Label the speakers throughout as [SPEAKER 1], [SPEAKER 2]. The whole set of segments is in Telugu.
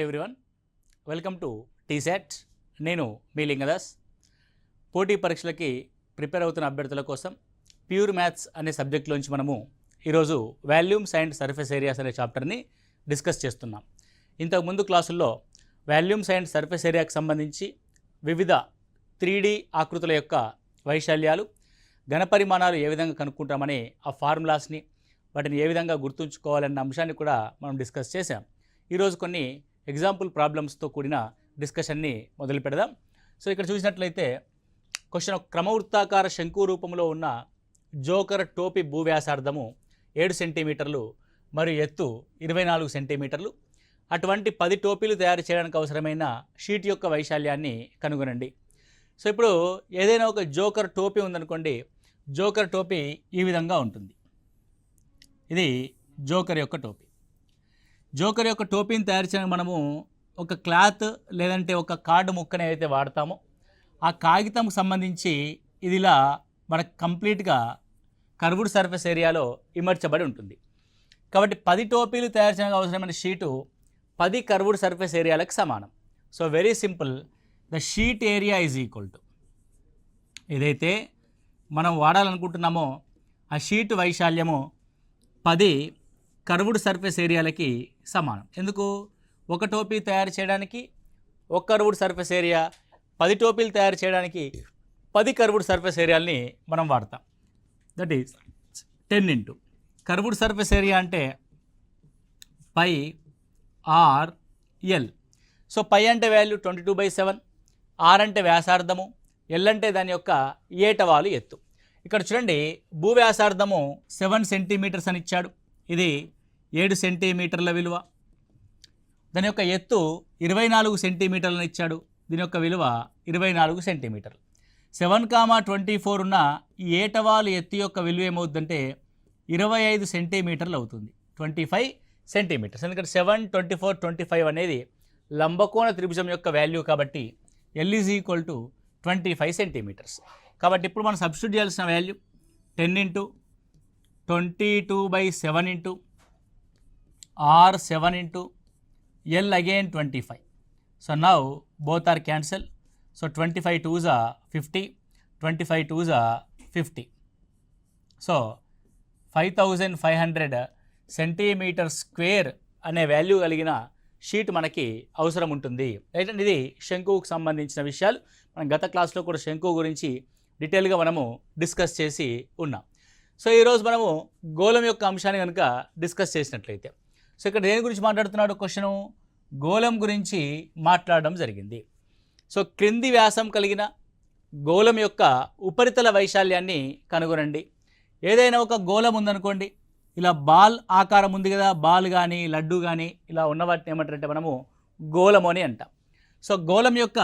[SPEAKER 1] Everyone, welcome to టీసెట్. నేను మీ లింగదాస్. పోటీ పరీక్షలకి ప్రిపేర్ అవుతున్న అభ్యర్థుల కోసం ప్యూర్ మ్యాథ్స్ అనే సబ్జెక్ట్లోంచి మనము ఈరోజు వాల్యూమ్స్ అండ్ సర్ఫేస్ ఏరియాస్ అనే చాప్టర్ని డిస్కస్ చేస్తున్నాం. ఇంతకుముందు క్లాసుల్లో వాల్యూమ్స్ అండ్ సర్ఫేస్ ఏరియాకి సంబంధించి వివిధ 3D ఆకృతుల యొక్క వైశాల్యాలు, ఘనపరిమాణాలు ఏ విధంగా కనుక్కుంటామని ఆ ఫార్ములాస్ని, వాటిని ఏ విధంగా గుర్తుంచుకోవాలన్న అంశాన్ని కూడా మనం డిస్కస్ చేసాం. ఈరోజు కొన్ని ఎగ్జాంపుల్ ప్రాబ్లమ్స్తో కూడిన డిస్కషన్ని మొదలు పెడదాం. సో ఇక్కడ చూసినట్లయితే క్వశ్చన్, క్రమవృత్తాకార శంకు రూపంలో ఉన్న జోకర్ టోపీ భూవ్యాసార్థము 7 సెంటీమీటర్లు మరియు ఎత్తు 24 సెంటీమీటర్లు. అటువంటి 10 టోపీలు తయారు చేయడానికి అవసరమైన షీట్ యొక్క వైశాల్యాన్ని కనుగొనండి. సో ఇప్పుడు ఏదైనా ఒక జోకర్ టోపీ ఉందనుకోండి, జోకర్ టోపీ ఈ విధంగా ఉంటుంది. ఇది జోకర్ యొక్క టోపీ. జోకర్ యొక్క టోపీని తయారు చేయడానికి మనము ఒక క్లాత్ లేదంటే ఒక కార్డు ముక్కని ఏదైతే వాడతామో ఆ కాగితంకు సంబంధించి ఇది ఇలా మనకు కంప్లీట్గా కర్వ్డ్ సర్ఫేస్ ఏరియాలో ఇమర్చబడి ఉంటుంది. కాబట్టి 10 టోపీలు తయారు చేయడానికి అవసరమైన షీటు 10 కర్వ్డ్ సర్ఫేస్ ఏరియాలకు సమానం. So very simple, the sheet area is equal to, ఏదైతే మనం వాడాలనుకుంటున్నామో ఆ షీట్ వైశాల్యము 10 కర్వ్డ్ సర్ఫేస్ ఏరియాలకి సమానం. ఎందుకు? ఒక టోపీ తయారు చేయడానికి ఒక కర్వ్డ్ సర్ఫేస్ ఏరియా, 10 టోపీలు తయారు చేయడానికి 10 కర్వ్డ్ సర్ఫేస్ ఏరియాలని మనం వాడతాం. That is 10 into curved surface area అంటే పై ఆర్ ఎల్. సో పై అంటే వాల్యూ 22/7, ఆర్ అంటే వ్యాసార్థము, ఎల్ అంటే దాని యొక్క ఏటవాలు ఎత్తు. ఇక్కడ చూడండి, భూ వ్యాసార్థము 7 సెంటీమీటర్స్ అని ఇచ్చాడు. ఇది 7 సెంటీమీటర్ల విలువ. దాని యొక్క ఎత్తు 24 సెంటీమీటర్లను ఇచ్చాడు. దీని యొక్క విలువ 24 సెంటీమీటర్లు. 7,24 ఉన్న ఈ ఏటవాలు ఎత్తు యొక్క విలువ ఏమవుతుందంటే 25 సెంటీమీటర్లు అవుతుంది. 25 సెంటీమీటర్స్. ఎందుకంటే 7, 24, 25 అనేది లంబకోణ త్రిభుజం యొక్క వాల్యూ కాబట్టి L is equal to 25 centimetres. కాబట్టి ఇప్పుడు మనం సబ్స్టిట్యూట్ చేయాల్సిన value 10 into 22/7 into R 7 into L again 25. So now both R cancel. So 25 2s are 50, 25 2s are 50. So 5500 centimetre square అనే వాల్యూ కలిగిన షీట్ మనకి అవసరం ఉంటుంది. అయితే ఇది శంకువుకు సంబంధించిన విషయాలు. మనం గత క్లాస్లో కూడా శంకువు గురించి డీటెయిల్గా మనము డిస్కస్ చేసి ఉన్నాం. సో ఈరోజు మనము గోళం యొక్క అంశాన్ని కనుక డిస్కస్ చేసినట్లయితే, సో ఇక్కడ దేని గురించి మాట్లాడుతున్నాడు క్వశ్చను? గోళం గురించి మాట్లాడడం జరిగింది. సో క్రింది వ్యాసం కలిగిన గోళం యొక్క ఉపరితల వైశాల్యాన్ని కనుగొనండి. ఏదైనా ఒక గోళం ఉందనుకోండి, ఇలా బాల్ ఆకారం ఉంది కదా, బాల్ కానీ లడ్డు కానీ ఇలా ఉన్న వాటిని ఏమంటారంటే మనము గోళము అని అంటాం. సో గోళం యొక్క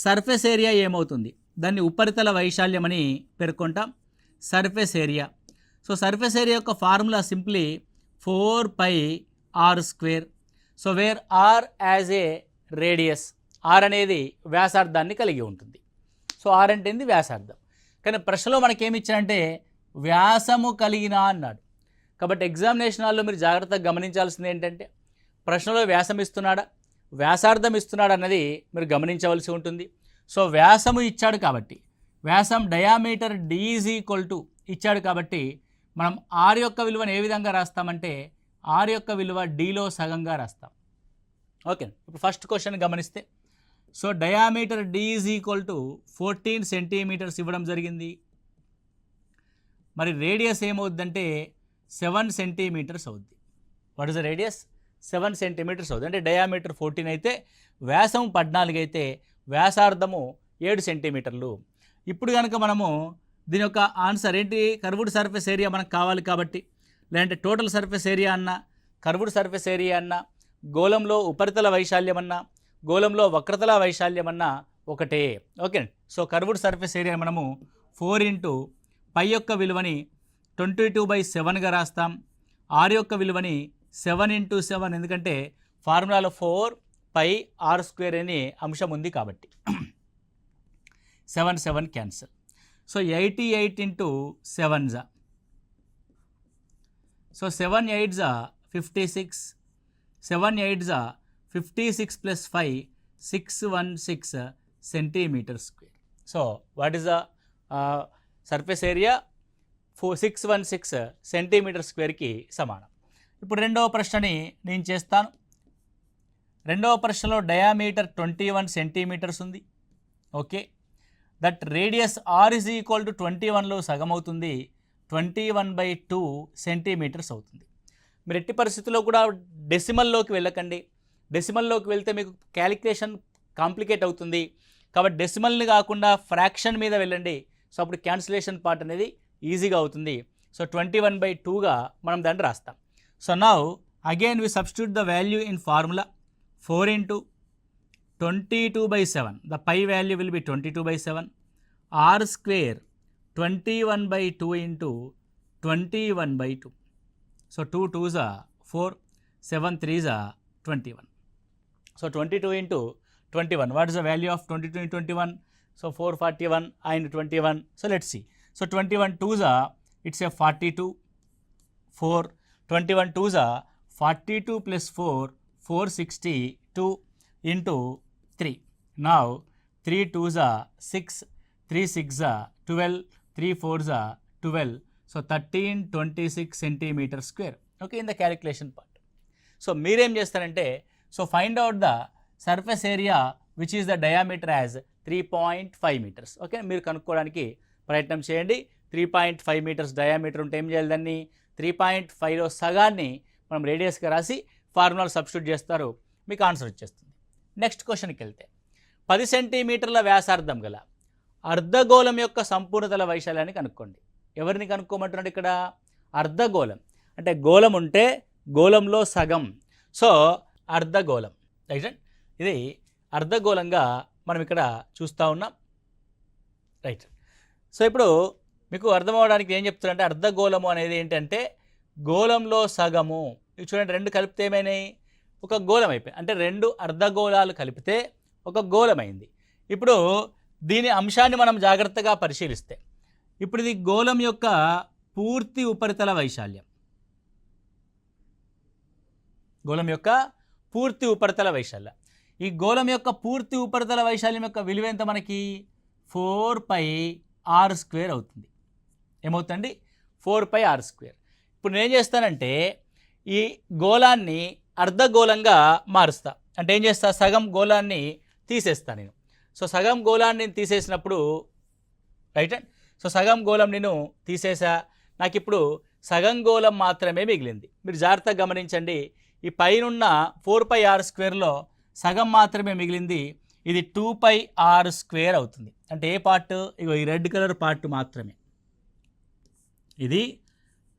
[SPEAKER 1] సర్ఫేస్ ఏరియా ఏమవుతుంది? దాన్ని ఉపరితల వైశాల్యం అని పేర్కొంటాం, surface area. So surface area యొక్క formula simply 4πr². So where R as a radius, R అనేది వ్యాసార్థాన్ని కలిగి ఉంటుంది. సో ఆర్ అంటే ఏంది? వ్యాసార్థం. కానీ ప్రశ్నలో మనకేమి ఇచ్చారంటే వ్యాసము కలిగిన అన్నాడు. కాబట్టి ఎగ్జామినేషన్ హాల్లో మీరు జాగ్రత్తగా గమనించాల్సింది ఏంటంటే ప్రశ్నలో వ్యాసం ఇస్తున్నాడా, వ్యాసార్థం ఇస్తున్నాడా అన్నది మీరు గమనించవలసి ఉంటుంది. సో వ్యాసము ఇచ్చాడు కాబట్టి, వ్యాసం diameter D is equal to ఇచ్చాడు కాబట్టి మనం ఆర్ యొక్క విలువను ఏ విధంగా రాస్తామంటే ఆర్ యొక్క విలువ డీలో సగంగా రాస్తాం. ఓకే, ఇప్పుడు ఫస్ట్ క్వశ్చన్ గమనిస్తే, so diameter D is equal to 14 centimetres ఇవ్వడం జరిగింది. మరి రేడియస్ ఏమవుద్దంటే 7 సెంటీమీటర్స్ అవుద్ది. What is the radius? 7 centimetres అవుతుంది. అంటే డయామీటర్ 14 అయితే వ్యాసం 14 అయితే వ్యాసార్థము 7 సెంటీమీటర్లు. ఇప్పుడు కనుక మనము దీని యొక్క ఆన్సర్ ఏంటి? కర్వ్డ్ సర్ఫేస్ ఏరియా మనకు కావాలి కాబట్టి, లేదంటే టోటల్ సర్ఫేస్ ఏరియా అన్నా, కర్వ్డ్ సర్ఫేస్ ఏరియా అన్నా, గోళంలో ఉపరితల వైశాల్యం అన్నా, గోళంలో వక్రతల వైశాల్యం అన్నా ఒకటే. Okay, so curved surface area మనము 4 ఇంటూ పై యొక్క విలువని 22/7గా రాస్తాం, ఆర్ యొక్క విలువని 7 ఇంటూ 7, ఎందుకంటే ఫార్ములాలో 4πr² అనే అంశం ఉంది కాబట్టి 7 cancel. So 88 into 7s. So 7 8s 56, 7 8s 56 plus 5 616 centimeter square. So what is the surface area? 616 centimetre స్క్వేర్కి సమానం. ఇప్పుడు రెండవ ప్రశ్నని నేను చేస్తాను. రెండవ ప్రశ్నలో డయామీటర్ 21 సెంటీమీటర్స్ ఉంది. Okay, that radius R is equal to 21లో సగం అవుతుంది, 21/2 సెంటీమీటర్స్ అవుతుంది. మీరు ఎట్టి పరిస్థితుల్లో కూడా డెసిమల్లోకి వెళ్ళకండి. డెసిమల్లోకి వెళ్తే మీకు క్యాలిక్యులేషన్ కాంప్లికేట్ అవుతుంది. కాబట్టి డెసిమల్ని కాకుండా ఫ్రాక్షన్ మీద వెళ్ళండి. సో అప్పుడు క్యాన్సిలేషన్ పార్ట్ అనేది ఈజీగా అవుతుంది. సో 21/2గా మనం దాన్ని రాస్తాం. So now again we substitute the value in formula. 4 into 22/7, the pi value will be 22/7, r square 21/2 into 21/2. So 2 2s are 4, 7 3s are 21. So 22 into 21, what is the value of 22 into 21? So 441 and 21. So let's see. So 21 2s are, it's a 42, 4, 21 2s are 42 plus 4, 462 into 3. Now 3 2s are 6, 3 6s are 12, 3 4s are 12. So 1326 centimeter square. Okay, in the calculation part. So మీరేం చేస్తారంటే, so find out the surface area which is the diameter as 3.5 metres. Okay, మీరు కనుక్కోవడానికి ప్రయత్నం చేయండి. 3.5 మీటర్స్ డయామీటర్ ఉంటే ఏం చేయాలి, దాన్ని 3.5లో సగాన్ని మనం రేడియస్గా రాసి ఫార్ములాలు సబ్స్టిట్యూట్ చేస్తారు, మీకు ఆన్సర్ వచ్చేస్తుంది. నెక్స్ట్ క్వశ్చన్కి వెళ్తే 10 సెంటీమీటర్ల వ్యాసార్థం గల అర్ధగోళం యొక్క సంపూర్ణతల వైశాల్యాన్ని కనుక్కోండి. ఎవరిని కనుక్కోమంటున్నాడు ఇక్కడ? అర్ధగోళం అంటే గోళం ఉంటే గోళంలో సగం, సో అర్ధగోళం. రైట్, ఇది అర్ధగోళంగా మనం ఇక్కడ చూస్తూ ఉన్నాం. రైట్, సో ఇప్పుడు మీకు అర్థమవడానికి ఏం చెప్తున్నారంటే, అర్ధగోళము అనేది ఏంటంటే గోళంలో సగము. ఇవి చూడండి, రెండు కలిపితే ఏమైనాయి? ఒక గోళం అయిపోయింది. అంటే రెండు అర్ధగోళాలు కలిపితే ఒక గోళమైంది. ఇప్పుడు దీని అంశాన్ని మనం జాగ్రత్తగా పరిశీలిస్తే, ఇప్పుడు ఇది గోళం యొక్క పూర్తి ఉపరితల వైశాల్యం. గోళం యొక్క పూర్తి ఉపరితల వైశాల్యం. ఈ గోళం యొక్క పూర్తి ఉపరితల వైశాల్యం యొక్క విలువ ఎంత మనకి? 4πr² అవుతుంది. ఏమవుతుంది? 4πr². ఇప్పుడు నేను ఏం చేస్తానంటే, ఈ గోళాన్ని అర్ధగోళంగా మారుస్తా. అంటే ఏం చేస్తా, సగం గోళాన్ని తీసేస్తాను నేను. సో సగం గోళాన్ని తీసేసినప్పుడు, రైట్ అండ్, సో సగం గోళం నేను తీసేసా, నాకు ఇప్పుడు సగం గోళం మాత్రమే మిగిలింది. మీరు జాగ్రత్తగా గమనించండి, ఈ పైనున్న 4πr²లో సగం మాత్రమే మిగిలింది. ఇది 2πr² అవుతుంది. అంటే ఏ పార్ట్? ఇగో ఈ రెడ్ కలర్ పార్ట్ మాత్రమే. ఇది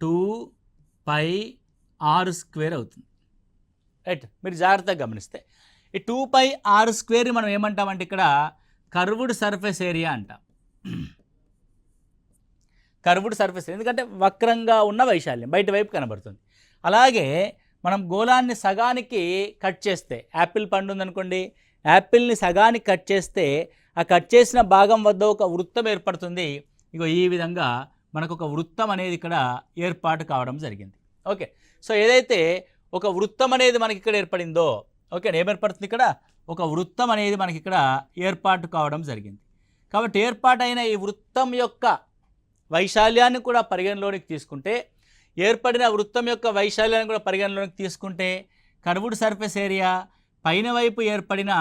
[SPEAKER 1] 2πr² అవుతుంది. రైట్, మీరు జాగ్రత్తగా గమనిస్తే ఈ 2πr² మనం ఏమంటామంటే ఇక్కడ కర్వ్డ్ సర్ఫేస్ ఏరియా అంటాం. కర్వ్డ్ సర్ఫేస్, ఎందుకంటే వక్రంగా ఉన్న వైశాల్యం బయట వైపు కనబడుతుంది. అలాగే మనం గోళాన్ని సగానికి కట్ చేస్తే, యాపిల్ పండు ఉందనుకోండి, యాపిల్ని సగానికి కట్ చేస్తే ఆ కట్ చేసిన భాగం వద్ద ఒక వృత్తం ఏర్పడుతుంది. ఇగో ఈ విధంగా మనకు ఒక వృత్తం అనేది ఇక్కడ ఏర్పాటు కావడం జరిగింది. ఓకే, సో ఏదైతే ఒక వృత్తం అనేది మనకి ఇక్కడ ఏర్పడిందో, ఓకే, ఏమేర్పడుతుంది ఇక్కడ? ఒక వృత్తం అనేది మనకి ఇక్కడ ఏర్పాటు కావడం జరిగింది. కాబట్టి ఏర్పాటైన ఈ వృత్తం యొక్క వైశాల్యాన్ని కూడా పరిగణలోనికి తీసుకుంటే, ఏర్పడిన వృత్తం యొక్క వైశాల్యాన్ని కూడా పరిగణలోనికి తీసుకుంటే, కర్వ్డ్ సర్ఫేస్ ఏరియా పైన వైపు ఏర్పడిన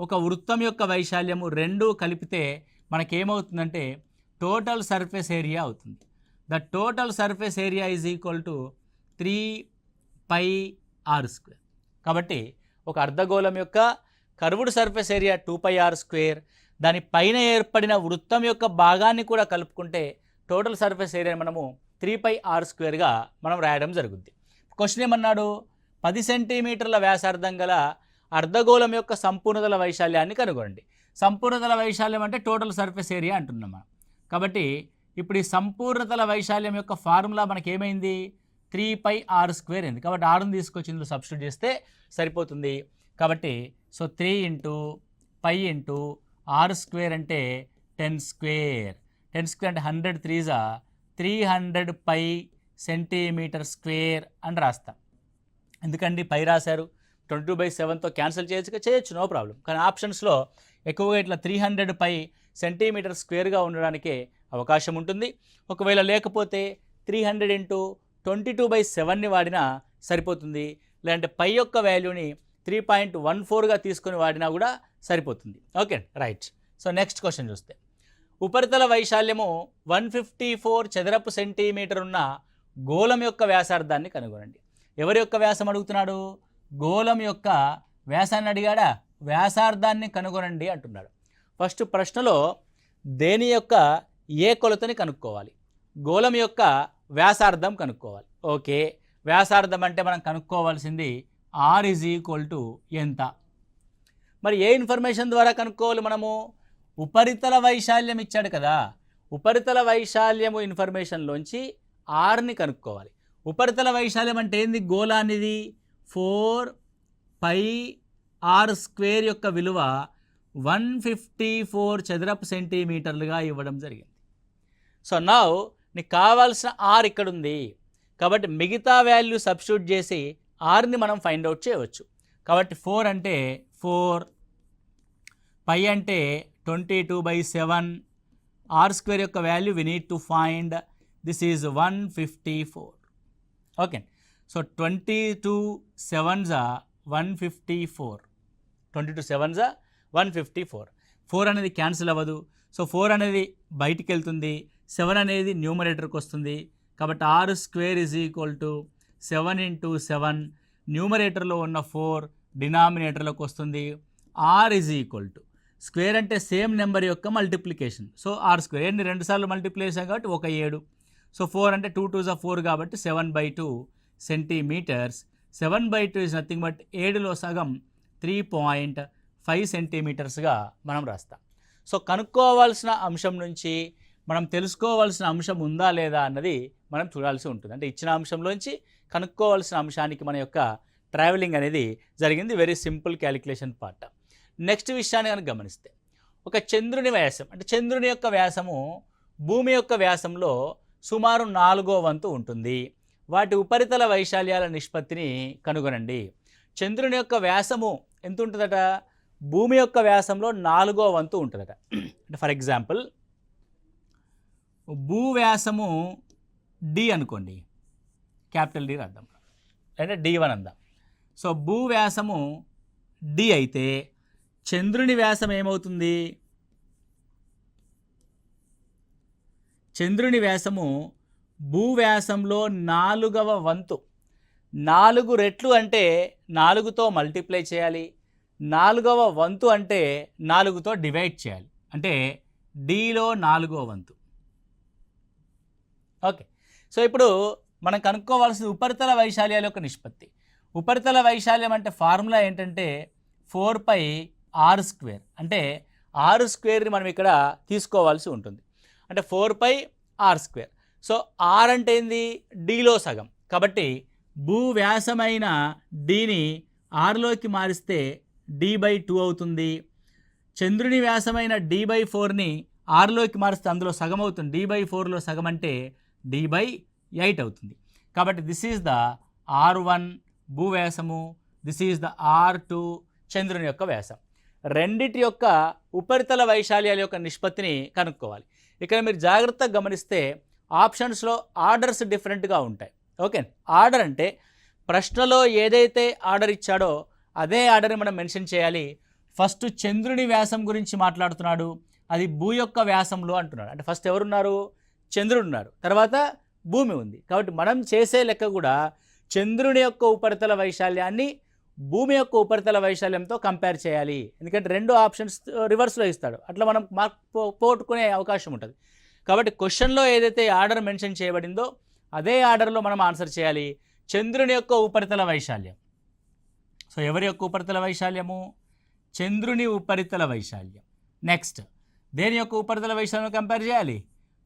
[SPEAKER 1] ఒక వృత్తం యొక్క వైశాల్యము రెండూ కలిపితే మనకేమవుతుందంటే టోటల్ సర్ఫేస్ ఏరియా అవుతుంది. The total surface area is equal to 3πr². కాబట్టి ఒక అర్ధగోళం యొక్క కర్వ్డ్ సర్ఫేస్ ఏరియా 2πr², దాని పైన ఏర్పడిన వృత్తం యొక్క భాగాన్ని కూడా కలుపుకుంటే టోటల్ సర్ఫేస్ ఏరియాని మనము 3πr²గా మనం రాయడం జరుగుద్ది. క్వశ్చన్ ఏమన్నాడు? 10 సెంటీమీటర్ల వ్యాసార్థం గల అర్ధగోళం యొక్క సంపూర్ణతల వైశాల్యాన్ని కనుగొనండి. సంపూర్ణతల వైశాల్యం అంటే టోటల్ సర్ఫేస్ ఏరియా అంటున్నాం మనం. కాబట్టి ఇప్పుడు ఈ సంపూర్ణతల వైశాల్యం యొక్క ఫార్ములా మనకి ఏమైంది? 3πr² అయింది. కాబట్టి ఆరుని తీసుకొచ్చి ఇందులో సబ్స్టిట్యూట్ చేస్తే సరిపోతుంది. కాబట్టి సో 3 × π × r² అంటే 10² 10² అంటే 100 3s 300π సెంటీమీటర్ స్క్వేర్ అని రాస్తాం. ఎందుకండి పై రాశారు? 22/7తో క్యాన్సిల్ చేయొచ్చు, నో ప్రాబ్లం. కానీ ఆప్షన్స్లో ఎక్కువగా ఇట్లా 300 పై సెంటీమీటర్ స్క్వేర్గా ఉండడానికే అవకాశం ఉంటుంది. ఒకవేళ లేకపోతే 300 ఇంటూ 22/7ని వాడినా సరిపోతుంది. లేదంటే పై యొక్క వాల్యూని 3.14గా తీసుకొని వాడినా కూడా సరిపోతుంది. Okay, right. So next question చూస్తే, ఉపరితల వైశాల్యము 154 చదరపు సెంటీమీటర్ ఉన్న గోళం యొక్క వ్యాసార్థాన్ని కనుగొనండి. ఎవరి యొక్క వ్యాసం అడుగుతున్నాడు? గోళం యొక్క వ్యాసాన్ని అడిగాడా? వ్యాసార్థాన్ని కనుగొనండి అంటున్నాడు. ఫస్ట్ ప్రశ్నలో దేని యొక్క ఏ కొలతని కనుక్కోవాలి? గోళం యొక్క వ్యాసార్థం కనుక్కోవాలి. ఓకే, వ్యాసార్థం అంటే మనం కనుక్కోవాల్సింది r ఎంత. మరి ఏ ఇన్ఫర్మేషన్ ద్వారా కనుక్కోవాలి మనము? ఉపరితల వైశాల్యం ఇచ్చాడు కదా, ఉపరితల వైశాల్యము ఇన్ఫర్మేషన్లోంచి ఆర్ని కనుక్కోవాలి. ఉపరితల వైశాల్యం అంటే ఏంది? గోళానిది 4πr² యొక్క విలువ 154 చదరపు సెంటీమీటర్లుగా ఇవ్వడం జరిగింది. సో నౌ నీకు కావాల్సిన ఆర్ ఇక్కడ ఉంది కాబట్టి మిగతా వాల్యూ సబ్స్టిట్యూట్ చేసి ఆర్ని మనం ఫైండ్ అవుట్ చేయవచ్చు. కాబట్టి 4 అంటే 4, పై అంటే 22/7, r² యొక్క value we need to find. This is 154. Okay, so 22 7s 154, 22 7s 154. 4 అనేది క్యాన్సిల్ అవ్వదు. సో 4 అనేది బయటికి వెళ్తుంది, 7 అనేది న్యూమరేటర్కి వస్తుంది. కాబట్టి r² = 7 × 7. న్యూమరేటర్లో ఉన్న 4 డినామినేటర్లోకి వస్తుంది. r = స్క్వేర్ అంటే సేమ్ నెంబర్ యొక్క మల్టిప్లికేషన్. సో r², ఎన్ని 2 సార్లు మల్టిప్లై చేసాం కాబట్టి 7. సో 4 అంటే 2 2s 4 కాబట్టి 7/2 సెంటీమీటర్స్. 7/2 ఇస్ నథింగ్ బట్ 7లో సగం 3.5 సెంటీమీటర్స్గా మనం రాస్తాం. సో కనుక్కోవాల్సిన అంశం నుంచి మనం తెలుసుకోవాల్సిన అంశం ఉందా లేదా అన్నది మనం చూడాల్సి ఉంటుంది. అంటే ఇచ్చిన అంశంలోంచి కనుక్కోవాల్సిన అంశానికి మన యొక్క ట్రావెలింగ్ అనేది జరిగింది. Very simple calculation part. Next విషయాన్ని కనుక గమనిస్తే, ఒక చంద్రుని వ్యాసం అంటే చంద్రుని యొక్క వ్యాసము భూమి యొక్క వ్యాసంలో సుమారు 4వ వంతు ఉంటుంది. వాటి ఉపరితల వైశాల్యాల నిష్పత్తిని కనుగొనండి. చంద్రుని యొక్క వ్యాసము ఎంత ఉంటుందట? భూమి యొక్క వ్యాసంలో 4వ వంతు ఉంటుందట. అంటే ఫర్ ఎగ్జాంపుల్ భూవ్యాసము డి అనుకోండి, క్యాపిటల్ డి రాద్దాం, అంటే D1 అందాం. సో భూవ్యాసము డి అయితే చంద్రుని వ్యాసం ఏమవుతుంది? చంద్రుని వ్యాసము భూవ్యాసంలో 4వ వంతు. 4 రెట్లు అంటే 4తో మల్టిప్లై చేయాలి. 4వ వంతు అంటే 4తో డివైడ్ చేయాలి. అంటే డిలో 4వ వంతు. ఓకే, సో ఇప్పుడు మనం కనుక్కోవాల్సింది ఉపరితల వైశాల్యాల యొక్క నిష్పత్తి. ఉపరితల వైశాల్యం అంటే ఫార్ములా ఏంటంటే 4πr². అంటే r²ని మనం ఇక్కడ తీసుకోవాల్సి ఉంటుంది. అంటే 4πr². సో r అంటే ఏంది? డిలో సగం. కాబట్టి భూవ్యాసమైన డిని ఆర్లోకి మారిస్తే d/2 అవుతుంది. చంద్రుని వ్యాసమైన d/4ని ఆర్లోకి మారిస్తే అందులో సగం అవుతుంది. d/4లో సగం అంటే d/8 అవుతుంది. కాబట్టి దిస్ ఈజ్ ద r1 భూవ్యాసము, దిస్ ఈజ్ ద r2 చంద్రుని యొక్క వ్యాసం. రెండిటి యొక్క ఉపరితల వైశాల్యాల యొక్క నిష్పత్తిని కనుక్కోవాలి. ఇక్కడ మీరు జాగ్రత్తగా గమనిస్తే ఆప్షన్స్లో ఆర్డర్స్ డిఫరెంట్గా ఉంటాయి. ఓకే, ఆర్డర్ అంటే ప్రశ్నలో ఏదైతే ఆర్డర్ ఇచ్చాడో అదే ఆర్డర్ని మనం మెన్షన్ చేయాలి. ఫస్ట్ చంద్రుని వ్యాసం గురించి మాట్లాడుతున్నాడు, అది భూ యొక్క వ్యాసంలో అంటున్నాడు. అంటే ఫస్ట్ ఎవరున్నారు? చంద్రుడు ఉన్నాడు, తర్వాత భూమి ఉంది. కాబట్టి మనం చేసే లెక్క కూడా చంద్రుని యొక్క ఉపరితల వైశాల్యాన్ని భూమి యొక్క ఉపరితల వైశాల్యంతో కంపేర్ చేయాలి. ఎందుకంటే రెండు ఆప్షన్స్ రివర్స్లో ఇస్తాడు, అట్లా మనం మార్క్ పోగొట్టుకునే అవకాశం ఉంటుంది. కాబట్టి క్వశ్చన్లో ఏదైతే ఆర్డర్ మెన్షన్ చేయబడిందో అదే ఆర్డర్లో మనం ఆన్సర్ చేయాలి. చంద్రుని యొక్క ఉపరితల వైశాల్యం. సో ఎవరి యొక్క ఉపరితల వైశాల్యము? చంద్రుని ఉపరితల వైశాల్యం. నెక్స్ట్ దేని యొక్క ఉపరితల వైశాల్యం కంపేర్ చేయాలి?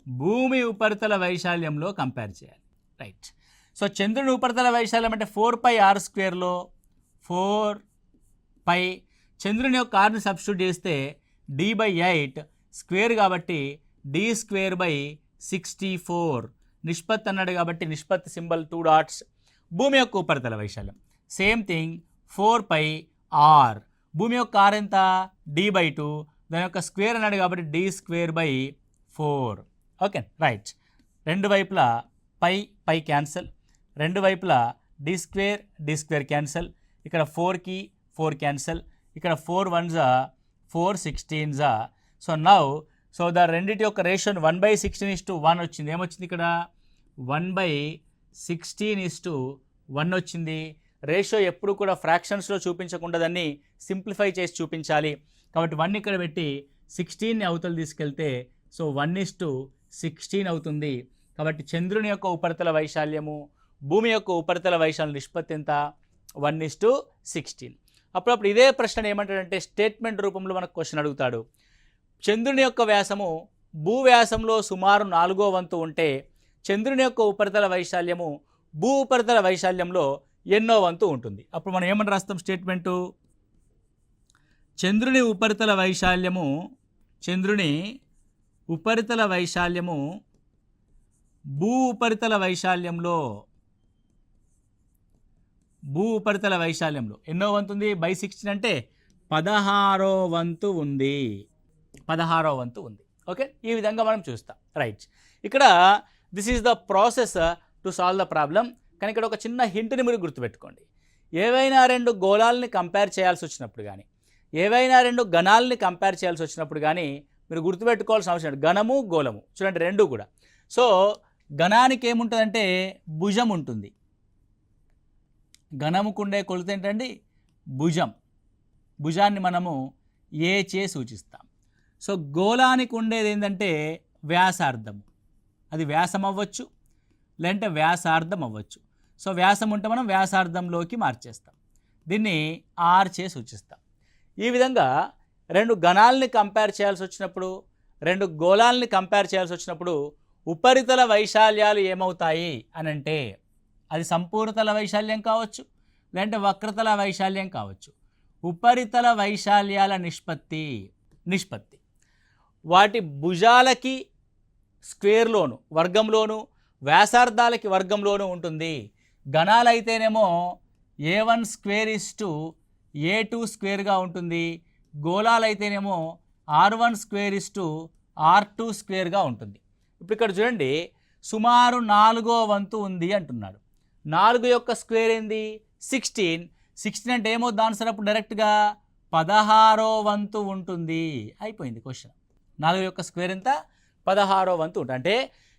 [SPEAKER 1] భూమి ఉపరితల వైశాల్యంలో కంపేర్ చేయాలి. రైట్. సో చంద్రుని ఉపరితల వైశాల్యం అంటే 4πr²లో 4π చంద్రుని యొక్క ఆర్ని సబ్స్టిట్యూట్ చేస్తే d/8 స్క్వేర్ కాబట్టి d²/64 నిష్పత్తి అన్నాడు కాబట్టి నిష్పత్తి సింబల్ 2 డాట్స్. భూమి యొక్క ఉపరితల వైశాల్యం సేమ్ థింగ్ 4πr. భూమి యొక్క ఆర్ ఎంత d/2, దాని యొక్క స్క్వేర్ అన్నాడు కాబట్టి d²/4. Okay right. రెండు వైపులా పై క్యాన్సల్, రెండు వైపులా d² క్యాన్సల్, ఇక్కడ 4కి 4 క్యాన్సల్, ఇక్కడ 4 1s 4 16s. సో ద రెండిటి యొక్క రేషియో 1/16:1 వచ్చింది. ఏమొచ్చింది ఇక్కడ 1/16:1 వచ్చింది. రేషియో ఎప్పుడు కూడా ఫ్రాక్షన్స్లో చూపించకుండా దాన్ని సింప్లిఫై చేసి చూపించాలి. కాబట్టి 1 ఇక్కడ పెట్టి 16ని అవతలు తీసుకెళ్తే సో 1:16 అవుతుంది. కాబట్టి చంద్రుని యొక్క ఉపరితల వైశాల్యము, భూమి యొక్క ఉపరితల వైశాల్య నిష్పత్తి ఎంత 1:16. అప్పుడప్పుడు ఇదే ప్రశ్న ఏమంటాడంటే స్టేట్మెంట్ రూపంలో మనకు క్వశ్చన్ అడుగుతాడు. చంద్రుని యొక్క వ్యాసము భూవ్యాసంలో సుమారు 4వ వంతు ఉంటే చంద్రుని యొక్క ఉపరితల వైశాల్యము భూ ఉపరితల వైశాల్యంలో ఎన్నో వంతు ఉంటుంది. అప్పుడు మనం ఏమని రాస్తాం స్టేట్మెంటు, చంద్రుని ఉపరితల వైశాల్యము భూ ఉపరితల వైశాల్యంలో ఎన్నో వంతు ఉంది? 16 అంటే 16వ వంతు ఉంది. 16వ వంతు ఉంది. ఓకే, ఈ విధంగా మనం చూస్తాం. రైట్. ఇక్కడ this is the process to solve the problem. కానీ ఇక్కడ ఒక చిన్న హింట్ని మీరు గుర్తుపెట్టుకోండి. ఏవైనా రెండు గోళాలని కంపేర్ చేయాల్సి వచ్చినప్పుడు కానీ, ఏవైనా రెండు గణాలని కంపేర్ చేయాల్సి వచ్చినప్పుడు కానీ మీరు గుర్తుపెట్టుకోవాల్సిన అవసరం లేదు. ఘనము గోళము చూడండి రెండు కూడా. సో ఘనానికి ఏముంటుందంటే భుజం ఉంటుంది. ఘనముకుండే కొలత ఏంటండి భుజం. భుజాన్ని మనము ఏ చే సూచిస్తాం. సో గోళానికి ఉండేది ఏంటంటే వ్యాసార్థము. అది వ్యాసం అవ్వచ్చు లేదంటే వ్యాసార్థం అవ్వచ్చు. సో వ్యాసం ఉంటే మనం వ్యాసార్థంలోకి మార్చేస్తాం. దీన్ని ఆర్ చే సూచిస్తాం. ఈ విధంగా రెండు ఘనాలని కంపేర్ చేయాల్సి వచ్చినప్పుడు, రెండు గోళాలని కంపేర్ చేయాల్సి వచ్చినప్పుడు ఉపరితల వైశాల్యాలు ఏమవుతాయి అని అంటే అది సంపూర్ణతల వైశాల్యం కావచ్చు లేదంటే వక్రతల వైశాల్యం కావచ్చు. ఉపరితల వైశాల్యాల నిష్పత్తి వాటి భుజాలకి స్క్వేర్లోను వర్గంలోను వ్యాసార్థాలకి వర్గంలోనూ ఉంటుంది. ఘనాలైతేనేమో a1² a2² ఉంటుంది. గోళాలైతేనేమో r1² r2² ఉంటుంది. ఇప్పుడు ఇక్కడ చూడండి సుమారు 4వ వంతు ఉంది అంటున్నాడు. 4 యొక్క స్క్వేర్ ఏంది 16. 16 అంటే ఏమో దాని సార్ అప్పుడు డైరెక్ట్గా 16వ వంతు ఉంటుంది. అయిపోయింది క్వశ్చన్. 4 యొక్క స్క్వేర్ ఎంత 16వ వంతు ఉంటుంది. అంటే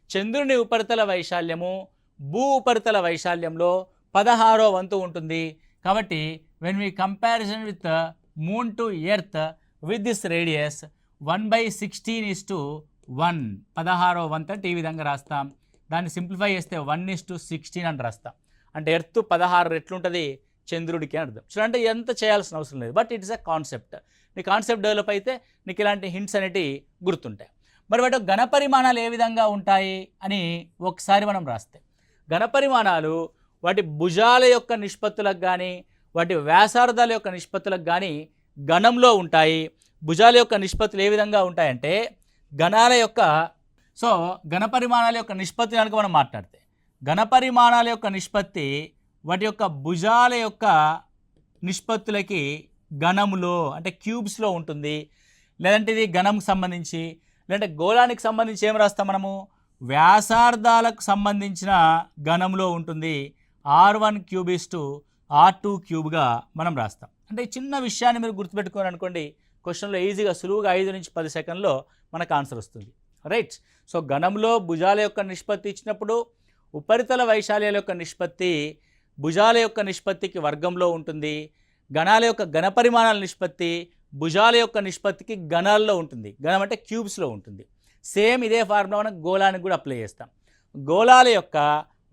[SPEAKER 1] చంద్రుని ఉపరితల వైశాల్యము భూ ఉపరితల వైశాల్యంలో 16వ వంతు ఉంటుంది. కాబట్టి when we comparison with moon to earth with this radius 1/16:1 16వ వంతు అంటే ఈ విధంగా రాస్తాం. దాన్ని సింప్లిఫై చేస్తే 1:16 అని రాస్తాం. అంటే ఎర్త్ 16 రెట్లు ఉంటుంది చంద్రుడికి అని అర్థం. చూడండి ఎంత చేయాల్సిన అవసరం లేదు, బట్ ఇట్స్ అ కాన్సెప్ట్. నీ కాన్సెప్ట్ డెవలప్ అయితే నీకు ఇలాంటి హింట్స్ అనేటివి గుర్తుంటాయి. మరి వాటి ఘన పరిమాణాలు ఏ విధంగా ఉంటాయి అని ఒకసారి మనం రాస్తే, ఘన పరిమాణాలు వాటి భుజాల యొక్క నిష్పత్తులకు కానీ వాటి వ్యాసార్థాల యొక్క నిష్పత్తులకు కానీ ఘనంలో ఉంటాయి. భుజాల యొక్క నిష్పత్తులు ఏ విధంగా ఉంటాయంటే ఘనాల యొక్క ఘన పరిమాణాల యొక్క నిష్పత్తి కనుక మనం మాట్లాడితే ఘన పరిమాణాల యొక్క నిష్పత్తి వాటి యొక్క భుజాల యొక్క నిష్పత్తులకి ఘనములో అంటే క్యూబ్స్లో ఉంటుంది. లేదంటే ఇది ఘనంకి సంబంధించి లేదంటే గోళానికి సంబంధించి ఏం రాస్తాం మనము వ్యాసార్థాలకు సంబంధించిన ఘనంలో ఉంటుంది. r1³ r2³ మనం రాస్తాం. అంటే ఈ చిన్న విషయాన్ని మీరు గుర్తుపెట్టుకోని అనుకోండి, క్వశ్చన్లో ఈజీగా సులువుగా 5 నుంచి 10 సెకండ్లో మనకు ఆన్సర్ వస్తుంది. రైట్. సో ఘనంలో భుజాల యొక్క నిష్పత్తి ఇచ్చినప్పుడు ఉపరితల వైశాల్యాల యొక్క నిష్పత్తి భుజాల యొక్క నిష్పత్తికి వర్గంలో ఉంటుంది. ఘనాల యొక్క ఘన పరిమాణాల నిష్పత్తి భుజాల యొక్క నిష్పత్తికి ఘనాల్లో ఉంటుంది. ఘనం అంటే క్యూబ్స్లో ఉంటుంది. సేమ్ ఇదే ఫార్ములా మనం గోళానికి కూడా అప్లై చేస్తాం. గోళాల యొక్క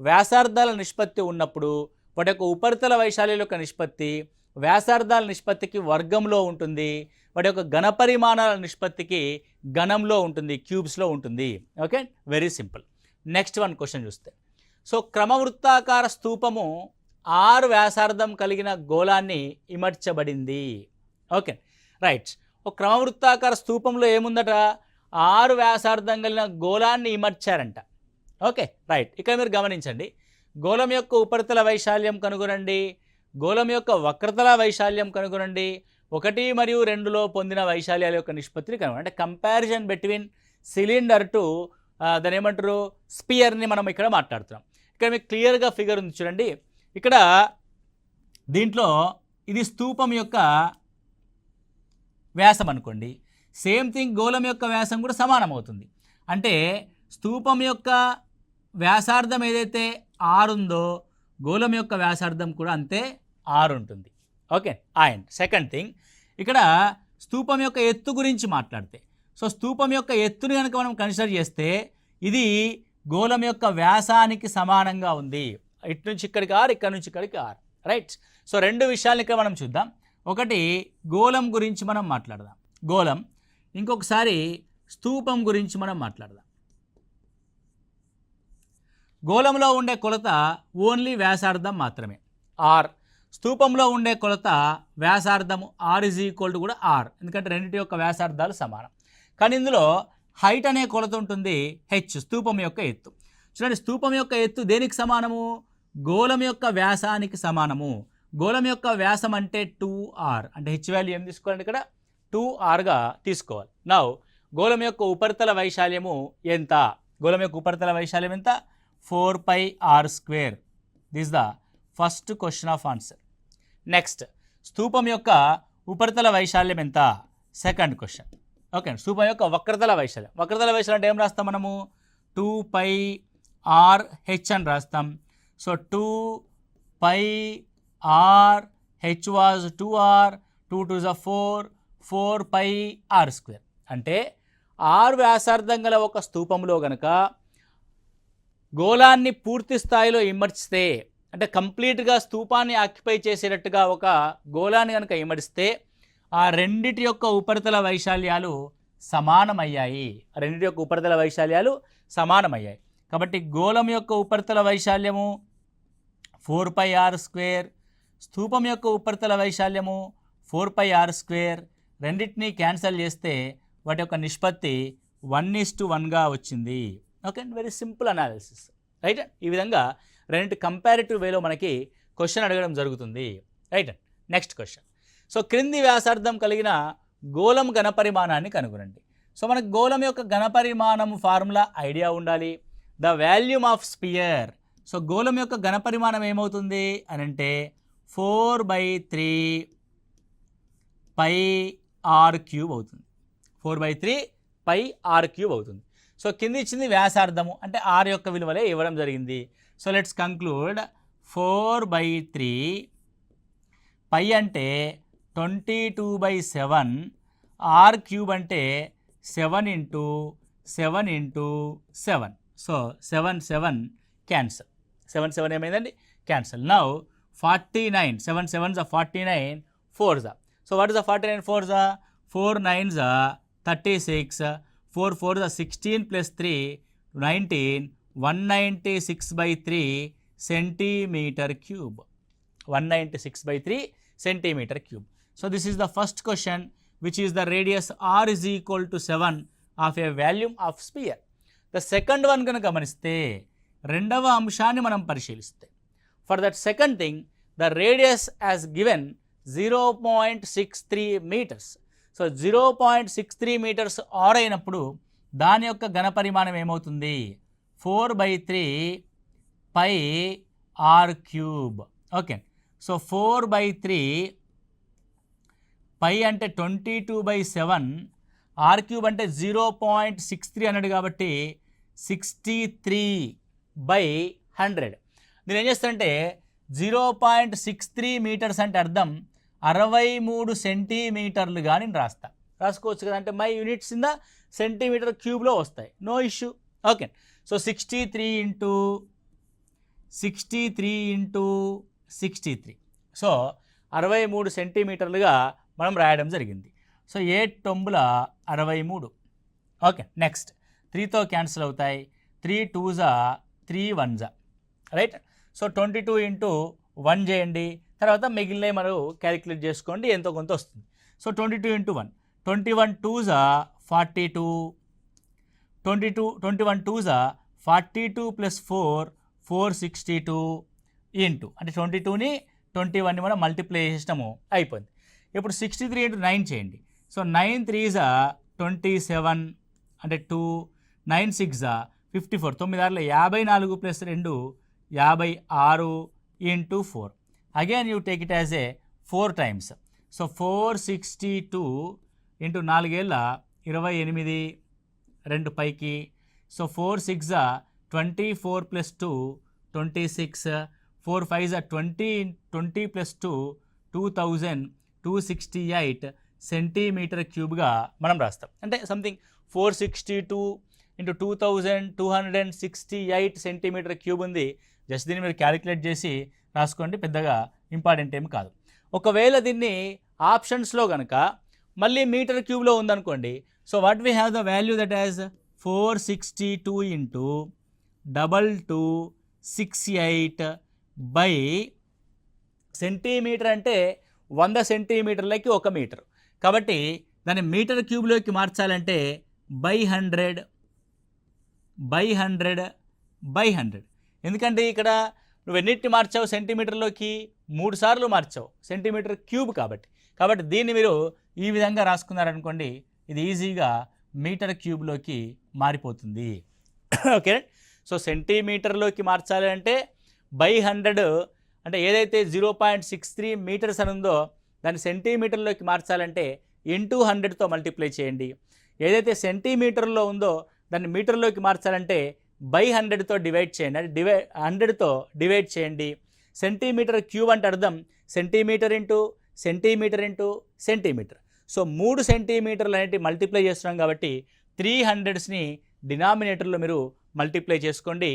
[SPEAKER 1] వ్యాసార్థాల నిష్పత్తి ఉన్నప్పుడు వాటి యొక్క ఉపరితల వైశాల్యాల యొక్క నిష్పత్తి వ్యాసార్థాల నిష్పత్తికి వర్గంలో ఉంటుంది. వాటి యొక్క ఘన పరిమాణాల నిష్పత్తికి ఘనంలో ఉంటుంది, క్యూబ్స్లో ఉంటుంది. Okay, very simple. Next one question చూస్తే, సో క్రమవృత్తాకార స్తూపము 6 వ్యాసార్థం కలిగిన గోళాన్ని ఇమర్చబడింది. Okay right. ఒక క్రమవృత్తాకార స్తూపంలో ఏముందట 6 వ్యాసార్థం కలిగిన గోళాన్ని ఇమర్చారంట. Okay right. ఇక్కడ మీరు గమనించండి, గోళం యొక్క ఉపరితల వైశాల్యం కనుగొనండి, గోళం యొక్క వక్రతల వైశాల్యం కనుగొనండి, 1 మరియు 2లో పొందిన వైశాల్యాల యొక్క నిష్పత్తిని కనుగొనండి. అంటే కంపారిజన్ బిట్వీన్ సిలిండర్ టు దాని ఏమంటారు స్పియర్ని మనం ఇక్కడ మాట్లాడుతున్నాం. ఇక్కడ మీకు క్లియర్గా ఫిగర్ ఉంది చూడండి. ఇక్కడ దీంట్లో ఇది స్తూపం యొక్క వ్యాసం అనుకోండి, సేమ్ థింగ్ గోళం యొక్క వ్యాసం కూడా సమానం అవుతుంది. అంటే స్తూపం యొక్క వ్యాసార్థం ఏదైతే ఆర్ ఉందో గోళం యొక్క వ్యాసార్థం కూడా అంతే ఆర్ ఉంటుంది. ఓకే. అండ్ సెకండ్ థింగ్, ఇక్కడ స్తూపం యొక్క ఎత్తు గురించి మాట్లాడితే, సో స్తూపం యొక్క ఎత్తుని కనుక మనం కన్సిడర్ చేస్తే ఇది గోళం యొక్క వ్యాసానికి సమానంగా ఉంది. ఇటు నుంచి ఇక్కడికి ఆర్, ఇక్కడ నుంచి ఇక్కడికి ఆర్, రైట్. సో రెండు విషయాలు ఇక్కడ మనం చూద్దాం. ఒకటి గోళం గురించి మనం మాట్లాడదాం, గోళం. ఇంకొకసారి స్తూపం గురించి మనం మాట్లాడదాం. గోళంలో ఉండే కొలత ఓన్లీ వ్యాసార్థం మాత్రమే ఆర్, స్తూపంలో ఉండే కొలత వ్యాసార్థము ఆర్ ఈజ్ ఈక్వల్ టు కూడా ఆర్, ఎందుకంటే రెండింటి యొక్క వ్యాసార్థాలు సమానం. కానీ ఇందులో హైట్ అనే కొలత ఉంటుంది హెచ్, స్తూపం యొక్క ఎత్తు. చూడండి, స్తూపం యొక్క ఎత్తు దేనికి సమానము? గోళం యొక్క వ్యాసానికి సమానము. గోళం యొక్క వ్యాసం అంటే 2r, అంటే హెచ్ వాల్యూ ఏం తీసుకోవాలంటే ఇక్కడ 2rగా తీసుకోవాలి. నౌ గోళం యొక్క ఉపరితల వైశాల్యము ఎంత? గోళం యొక్క ఉపరితల వైశాల్యం ఎంత? 4πr². This the first question of answer. Next, స్తూపం యొక్క ఉపరితల వైశాల్యం ఎంత? Second question. ఓకే, స్తూపం యొక్క వక్రతల వైశాల్యం. వక్రతల వైశాల్యం అంటే ఏం రాస్తాం మనము? 2πrh అని రాస్తాం. So 2πrh was 2r, 2 2 is 4, 4πr². అంటే ఆర్ వ్యాసార్థం గల ఒక స్తూపంలో గనక గోళాన్ని పూర్తి స్థాయిలో ఇమర్చితే, అంటే కంప్లీట్గా స్తూపాన్ని ఆక్యుపై చేసేటట్టుగా ఒక గోళాన్ని కనుక ఇమడిస్తే ఆ రెండిటి యొక్క ఉపరితల వైశాల్యాలు సమానమయ్యాయి. రెండిటి యొక్క ఉపరితల వైశాల్యాలు సమానమయ్యాయి. కాబట్టి గోళం యొక్క ఉపరితల వైశాల్యము 4πr², స్తూపం యొక్క ఉపరితల వైశాల్యము 4πr². రెండింటినీ క్యాన్సల్ చేస్తే వాటి యొక్క నిష్పత్తి 1:1గా వచ్చింది. Okay, very simple analysis, right. ఈ విధంగా రెండింటి కంపారిటివ్ వేలో మనకి క్వశ్చన్ అడగడం జరుగుతుంది, రైట్. Next question. సో క్రింది వ్యాసార్థం కలిగిన గోళం ఘనపరిమాణాన్ని కనుగొనండి. సో మనకు గోళం యొక్క ఘనపరిమాణం ఫార్ములా ఐడియా ఉండాలి. The volume of sphere. So గోళం యొక్క ఘనపరిమాణం ఏమవుతుంది అని అంటే 4/3πr³ అవుతుంది. 4/3πr³ అవుతుంది. సో కింది ఇచ్చింది వ్యాసార్థము, అంటే ఆర్ యొక్క విలువలే ఇవ్వడం జరిగింది. సో లెట్స్ కంక్లూడ్ 4/3, పై అంటే 22/7, r³ అంటే 7 × 7 × 7. So 7 7 cancel. 7 7 ఏమైందండి? Cancel. Now 49, 7 7s are 49, 4s are. So what is the 49 4s are? 4 9s are 36, 4 4s are 16 plus 3, 19, 196/3 cm³. 196/3 cm³. So this is the first question, which is the radius r is equal to 7 of a volume of sphere. The second one కనుక గమనిస్తే, రెండవ అంశాన్ని మనం పరిశీలిస్తే, for that second thing the radius as given 0.63 meters. So 0.63 meters r అయినప్పుడు దాని యొక్క ఘనపరిమాణం ఏమవుతుంది? 4/3πr³. ఓకే, సో 4/3 పై అంటే 22/7, r³ అంటే 0.63 అన్నాడు కాబట్టి 63/100. నేను ఏం చేస్తానంటే 0.63 మీటర్స్ అంటే అర్థం 63 సెంటీమీటర్లు కానీ రాసుకోవచ్చు కదా. అంటే my units in the centimetre వస్తాయి, no issue. Okay, so 63 × 63. So 63 సెంటీమీటర్లుగా మనం రాయడం జరిగింది. సో 8 9 63. ఓకే, నెక్స్ట్ 3తో క్యాన్సిల్ అవుతాయి. 3 2s are 3 1s are, right. So 22 × 1 చేయండి, తర్వాత మిగిలినవి మనం క్యాలిక్యులేట్ చేసుకోండి, ఎంతో కొంత వస్తుంది. So 22 × 1, 21 2s are 42, 21 2s are 42 plus 4 462 into, అంటే 22ని 21ని మనం మల్టిప్లై చేసినాము అయిపోయింది. ఇప్పుడు 63 ఇంటూ 9 చేయండి. సో 9 3 జా 27 అంటే 2, 9 6 జా 54, 9 ఆరులో 54 plus 2 56 into 4. Again you take it as a 4 times. So 462 into 4 ఏళ్ళ 28, 2 పైకి. సో 4 6 జా 24 ప్లస్ 2 26, 4 5 జా 20 ప్లస్ 2 2268 సెంటీమీటర్ క్యూబ్గా మనం రాస్తాం. అంటే సంథింగ్ 462 ఇంటూ 2268 సెంటీమీటర్ క్యూబ్ ఉంది. జస్ట్ దీన్ని మీరు క్యాలిక్యులేట్ చేసి రాసుకోండి, పెద్దగా ఇంపార్టెంట్ ఏమి కాదు. ఒకవేళ దీన్ని ఆప్షన్స్లో కనుక మళ్ళీ మీటర్ క్యూబ్లో ఉందనుకోండి, so what we have the value that as 462 into 2268 by centimetre అంటే 100 సెంటీమీటర్లకి 1 మీటర్. కాబట్టి దాన్ని మీటర్ క్యూబ్లోకి మార్చాలంటే బై 100 బై 100 బై 100. ఎందుకంటే ఇక్కడ నువ్వు ఎన్నిటిని మార్చావు సెంటీమీటర్లోకి? 3 సార్లు మార్చావు, సెంటీమీటర్ క్యూబ్ కాబట్టి దీన్ని మీరు ఈ విధంగా రాసుకున్నారనుకోండి, ఇది ఈజీగా మీటర్ క్యూబ్లోకి మారిపోతుంది. ఓకే, సో సెంటీమీటర్లోకి మార్చాలి అంటే బై 100, అంటే ఏదైతే 0.63 మీటర్స్ అని ఉందో దాన్ని సెంటీమీటర్లోకి మార్చాలంటే ఇంటూ 100తో మల్టిప్లై చేయండి. ఏదైతే సెంటీమీటర్లో ఉందో దాన్ని మీటర్లోకి మార్చాలంటే బై 100తో డివైడ్ చేయండి, అంటే 100తో డివైడ్ చేయండి. సెంటీమీటర్ క్యూబ్ అంటే అర్థం centimetre into centimetre into centimetre. So 3 సెంటీమీటర్లు అనేవి మల్టిప్లై చేస్తున్నాం కాబట్టి 300స్ని డినామినేటర్లో మీరు మల్టిప్లై చేసుకోండి,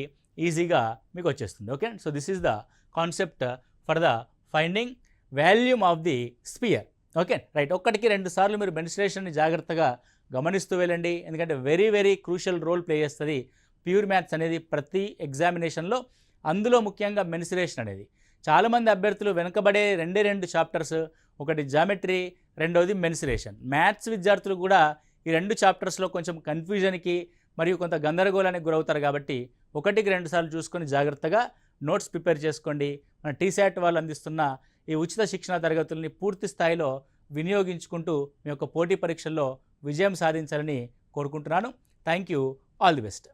[SPEAKER 1] ఈజీగా మీకు వచ్చేస్తుంది. Okay, so this is the concept for the finding volume of the sphere. Okay right, 1కి 2 సార్లు మీరు మెన్సురేషన్ని జాగ్రత్తగా గమనిస్తూ వెళ్ళండి, ఎందుకంటే very very crucial role play చేస్తుంది ప్యూర్ మ్యాథ్స్ అనేది ప్రతి ఎగ్జామినేషన్లో. అందులో ముఖ్యంగా మెన్సురేషన్ అనేది చాలామంది అభ్యర్థులు వెనుకబడే 2 చాప్టర్స్, ఒకటి జామెట్రీ, రెండవది మెన్సురేషన్. మ్యాథ్స్ విద్యార్థులు కూడా ఈ 2 చాప్టర్స్లో కొంచెం కన్ఫ్యూజన్కి మరియు కొంత గందరగోళానికి గురవుతారు. కాబట్టి 1కి 2 సార్లు చూసుకొని జాగ్రత్తగా నోట్స్ ప్రిపేర్ చేసుకోండి. మన టీశాట్ వాళ్ళు అందిస్తున్న ఈ ఉచిత శిక్షణ తరగతుల్ని పూర్తి స్థాయిలో వినియోగించుకుంటూ మీ యొక్క పోటీ పరీక్షల్లో విజయం సాధించాలని కోరుకుంటున్నాను. Thank you, all the best.